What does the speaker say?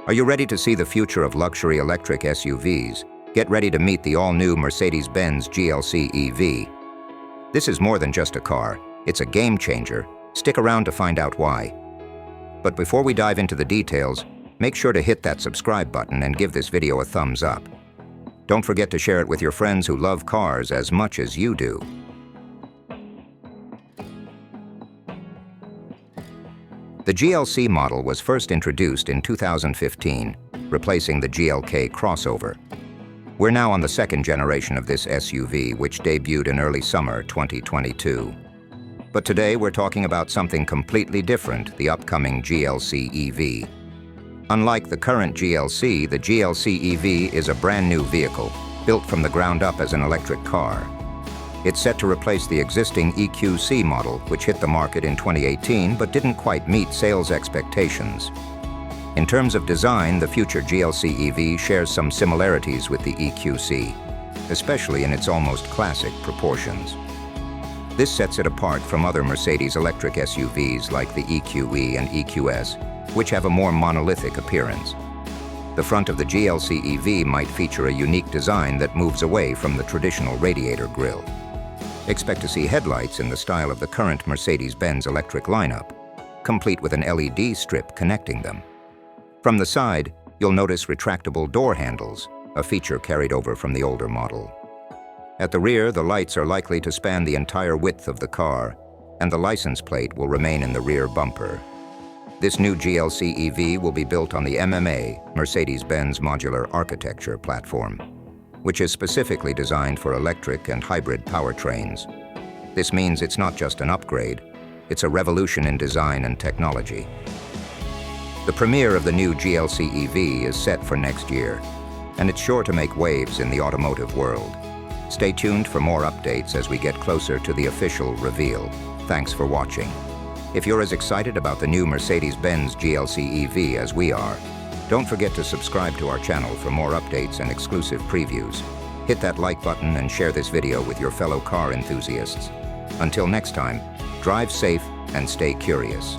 Are you ready to see the future of luxury electric SUVs? Get ready to meet the all-new Mercedes-Benz GLC EV. This is more than just a car, it's a game changer. Stick around to find out why. But before we dive into the details, make sure to hit that subscribe button and give this video a thumbs up. Don't forget to share it with your friends who love cars as much as you do. The GLC model was first introduced in 2015, replacing the GLK crossover. We're now on the second generation of this SUV, which debuted in early summer 2022. But today we're talking about something completely different, the upcoming GLC EV. Unlike the current GLC, the GLC EV is a brand new vehicle, built from the ground up as an electric car. It's set to replace the existing EQC model, which hit the market in 2018 but didn't quite meet sales expectations. In terms of design, the future GLC EV shares some similarities with the EQC, especially in its almost classic proportions. This sets it apart from other Mercedes electric SUVs like the EQE and EQS, which have a more monolithic appearance. The front of the GLC EV might feature a unique design that moves away from the traditional radiator grille. Expect to see headlights in the style of the current Mercedes-Benz electric lineup, complete with an LED strip connecting them. From the side, you'll notice retractable door handles, a feature carried over from the older model. At the rear, the lights are likely to span the entire width of the car, and the license plate will remain in the rear bumper. This new GLC EV will be built on the MMA, Mercedes-Benz Modular Architecture platform, which is specifically designed for electric and hybrid powertrains. This means it's not just an upgrade, it's a revolution in design and technology. The premiere of the new GLC EV is set for next year, and it's sure to make waves in the automotive world. Stay tuned for more updates as we get closer to the official reveal. Thanks for watching. If you're as excited about the new Mercedes-Benz GLC EV as we are, don't forget to subscribe to our channel for more updates and exclusive previews. Hit that like button and share this video with your fellow car enthusiasts. Until next time, drive safe and stay curious.